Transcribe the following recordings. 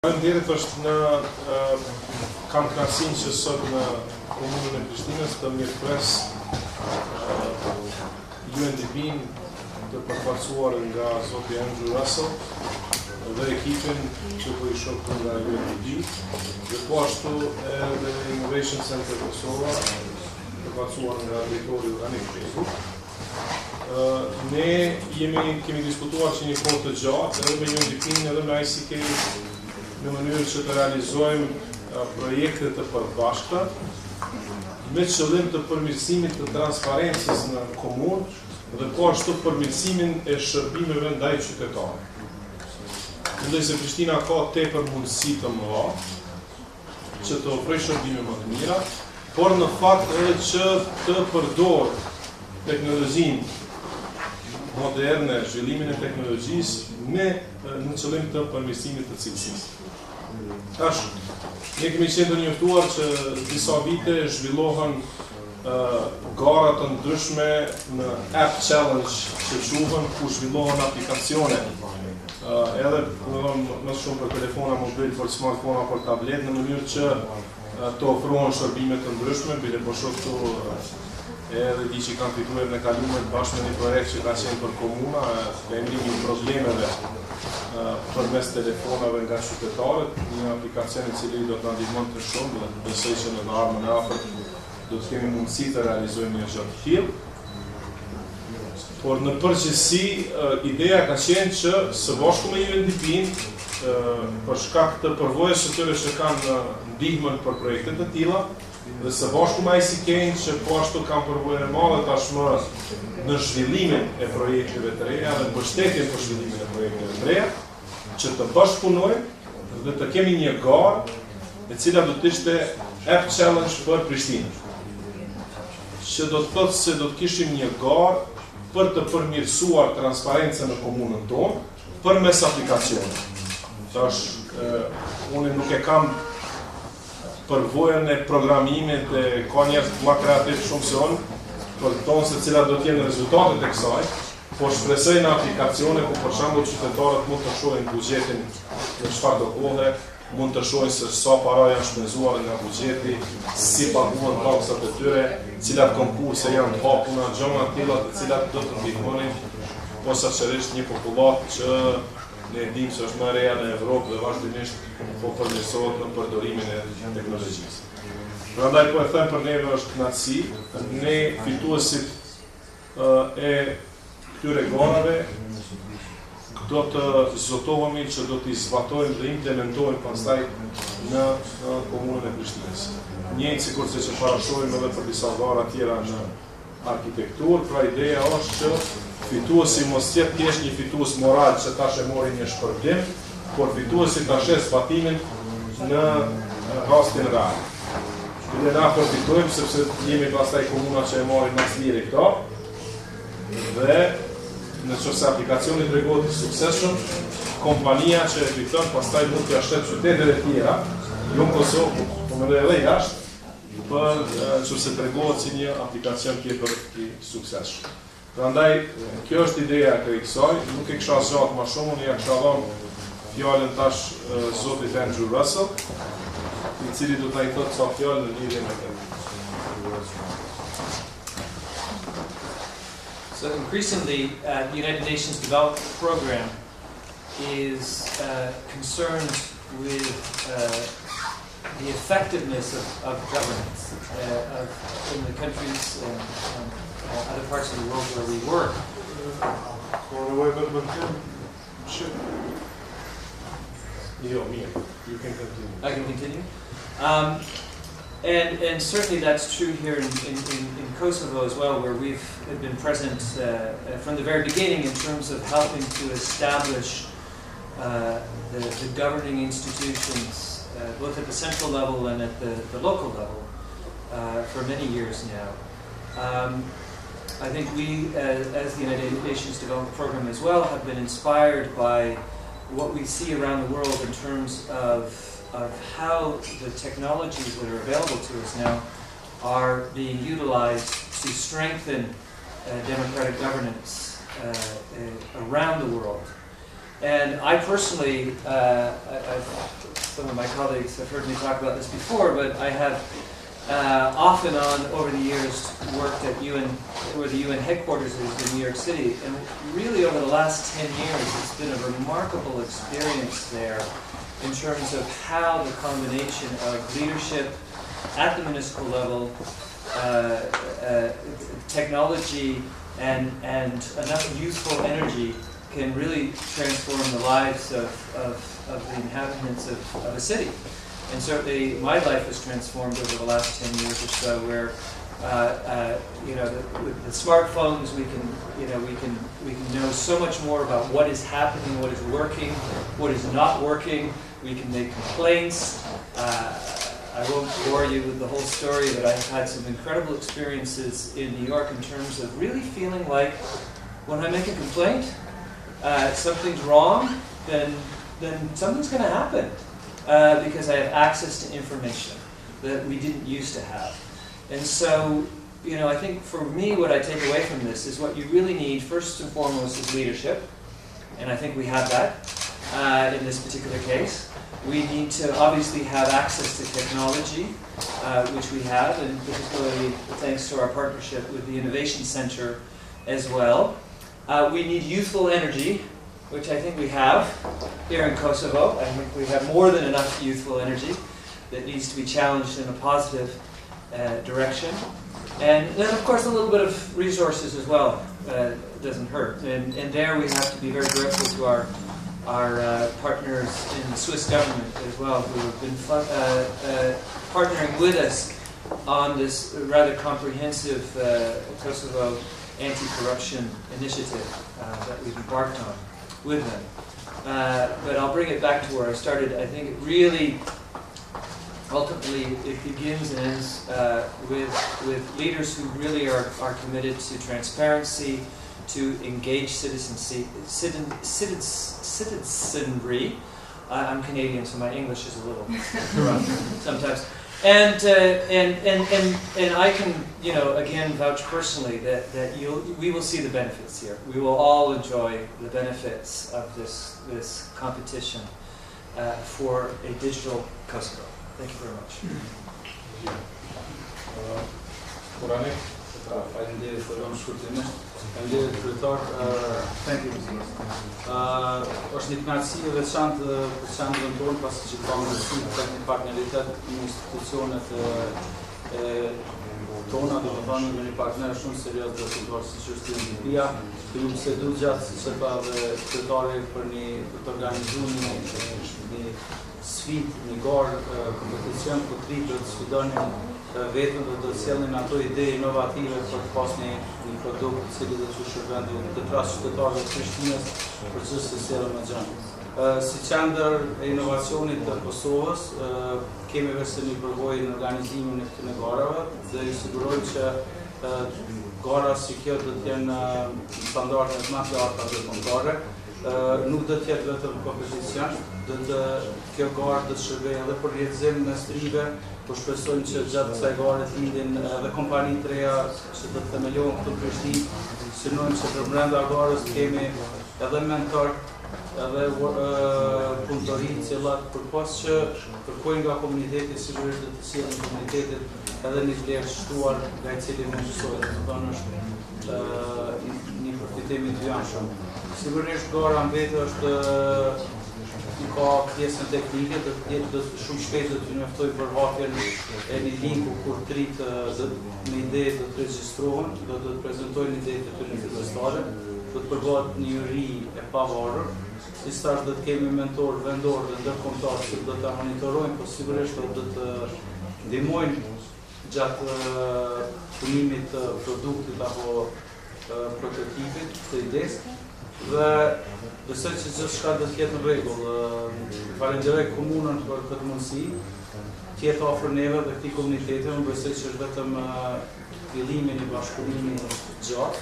Faleminderit është në kam kënaqësinë që sot në komunën e Prishtinës të mirëpres UNDP-n të përfaqësuar nga zoti Andrew Russell dhe ekipin që po i shoh nga UNDP dhe po ashtu edhe Innovation Center Kosova përfaqësuar nga drejtori organik. Ne kemi diskutuar që një kohë të gjatë edhe me UNDP-n edhe me ICK në mënyrë që të realizojmë projekte të përbashkëta me qëllim të përmirësimit të transparencës në komunë dhe po ashtu përmirësimin e shërbimeve ndaj qytetarëve. Mendoj se Prishtina ka tepër mundësi të mëdha që të ofrojë shërbime më të mira, por në fakt edhe që të përdor teknologjinë moderne, zhvillimin e teknologjisë në qëllim të përmirësimit të cilësisë. Tash, ne kemi qenë të njoftuar që disa vite zhvillohen gara të ndryshme në App Challenge që quhen, ku zhvillohen aplikacione. Edhe më shumë për telefona mobil, për smartphone, për tablet, në mënyrë që të ofrohen shërbime të ndryshme, bile po shoh këtu edhe di që kanë fituar në kaluar bashkë me një projekt që ka qenë për komuna, vendimi problemeve përmes telefonave nga qytetarët, një aplikacion i cili do të na ndihmon të shumë dhe besoj që në ardhmen e afërt do të kemi mundësi të realizojmë një gjë të tillë. Por në përgjithësi ideja ka qenë që së bashku me UNDP-n për shkak të përvojës së tyre që kanë ndihmën për projekte të tilla dhe së bashku me ICK-n që po ashtu kanë përvojën e madhe tashmë në zhvillimin e projekteve të reja dhe mbështetjen për zhvillimin e projekteve të reja, që të bashkëpunojmë dhe të kemi një garë e cila do të ishte App Challenge për Prishtinën. Që do të thotë se do të kishim një garë për të përmirësuar transparencën në komunën tonë përmes aplikacionit. Tash unë nuk e kam përvojën e programimit e ka njerëz më kreativ shumë se unë, për të tonë se cilat do të jenë rezultatet e kësaj, por shpresoj në aplikacione ku për shembull qytetarët mund të shohin buxhetin në çfarë do kohë, mund të shohin se sa para janë shpenzuar nga buxheti, si paguhen taksat e tyre, cilat konkurse janë të hapura, gjëra të tilla të cilat do të ndihmonin posaçërisht një popullat që ne dimë se është më e reja në Evropë dhe vazhdimisht po përmirësohet në përdorimin e teknologjisë. Prandaj po e them për neve është kënaqësi, ne fituesit e këtyre garave do të zotohemi që do t'i zbatojmë dhe implementojmë pastaj në komunën e Prishtinës. Njëjtë sikurse që parashohim edhe për disa gara tjera në arkitekturë, pra ideja është që fituesi mos jetë thjesht një fitues moral që tash e mori një shpërblim, por fituesi ta shes zbatimin në rastin real. Ne na përfitojmë sepse jemi pastaj komuna që e marrin më së miri këto. Dhe nëse aplikacioni tregohet i suksesshëm, kompania që e fiton pastaj mund t'ia shtet qytetet e tjera, jo në Kosovë, por edhe jashtë, për nëse tregohet si një aplikacion tjetër i suksesshëm. Prandaj, kjo është ideja e kësaj, nuk e kisha zgjatur më shumë, unë ja kisha dhënë fjalën tash zotit Andrew Russell, i cili do ta i thotë ca fjalë në lidhje me këtë. So increasingly, the United Nations Development Program is concerned with the effectiveness of governance in the countries and other parts of the world where we work. You can continue. I can continue. And certainly that's true here in Kosovo as well, where we've been present from the very beginning in terms of helping to establish the governing institutions, both at the central level and at the local level, for many years now. I think we, as the United Nations Development Program as well, have been inspired by what we see around the world in terms of how the technologies that are available to us now are being utilized to strengthen democratic governance around the world. And I personally, some of my colleagues have heard me talk about this before, but I have off and on over the years worked at where the UN headquarters is in New York City. And really over the last 10 years, it's been a remarkable experience there in terms of how the combination of leadership at the municipal level, technology, and enough youthful energy can really transform the lives of the inhabitants of a city. And certainly my life has transformed over the last 10 years or so, where with the smartphones we can know so much more about what is happening, what is working, what is not working. We can make complaints. I won't bore you with the whole story, but I've had some incredible experiences in New York in terms of really feeling like when I make a complaint, something's wrong, then something's going to happen because I have access to information that we didn't used to have. And so, I think for me what I take away from this is what you really need first and foremost is leadership, and I think we have that in this particular case. We need to obviously have access to technology, which we have, and particularly thanks to our partnership with the Innovation Center as well. We need youthful energy, which I think we have here in Kosovo. I think we have more than enough youthful energy that needs to be challenged in a positive direction. And then, of course, a little bit of resources as well doesn't hurt. And there we have to be very grateful to our partners in the Swiss government as well, who have been partnering with us on this rather comprehensive Kosovo anti-corruption initiative that we've embarked on with them. But I'll bring it back to where I started. I think it really, ultimately, it begins and ends with leaders who really are committed to transparency, to engage citizenry. I'm Canadian, so my English is a little corrupt sometimes. And I can, again, vouch personally that we will see the benefits here. We will all enjoy the benefits of this competition for a digital Kosovo. Thank you very much. Faleminderit për rëndë shkurtimisht. Faleminderit kryetar. Është një kënaqësi e veçantë për qendrën tonë, pasi që kam mësuar tek një partneritet me institucionet tona, do të thonë me një partner shumë serioz dhe situar siç është UNDP-ja. Ju se du gjatë se pa dhe kryetari për të organizuar një sfidë, një garë kompeticion ku tripët sfidonin vetëm dhe të sjellnin ato ide inovative për të pas një produkt i cili do të shërben të trasë qytetarëve të Prishtinës për çështje se sjellën me gjën. Si qendër e inovacionit të Kosovës, kemi vërse një përvojë në organizimin e këtyre garave dhe i sigurojmë që gara si kjo do të jenë standardet më të larta ndërkombëtare. Nuk do të jetë vetëm kompeticion, kjo garë do të shërbejë edhe për rrjedhim mes trive. Po shpresojmë që gjatë kësaj gare të lindin edhe kompani të reja që do të themelohen këtu në Prishtinë. Synojmë që për brenda garës kemi edhe mentor, edhe punëtori të cilat përpas që kërkojnë nga komuniteti, sigurisht do të sjellin komunitetit edhe një vlerë shtuar nga i cili mund mësohet, do të thonë është një përfitim i dyjanshëm. Sigurisht gara në vetë është ka pjesën teknike, shumë shpejt do t'ju njoftoj për hapjen e një linku kur trit me ide do të regjistrohen, do të prezantojnë idetë të tyre fillestare, do të përbohet një juri e pavarur, si stash do të kemi mentor vendor dhe ndërkombëtar që do ta monitorojnë, po sigurisht do të ndihmojnë gjatë punimit të produktit apo prototipit të idesë. Dhe besoj që gjithçka do të jetë në rregull. Falenderoj komunën për këtë mundësi, të jetë afër neve dhe këtij komuniteti. Unë besoj që është vetëm fillimi i një bashkëpunimi gjatë,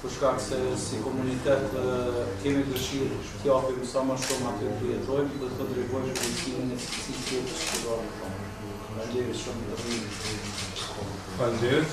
për shkak se si komunitet kemi dëshirë të japim sa më shumë aty ku jetojmë, dhe të drejtojmë shpërblimin e cilësisë të shpëtorëve. Faleminderit shumë. Faleminderit.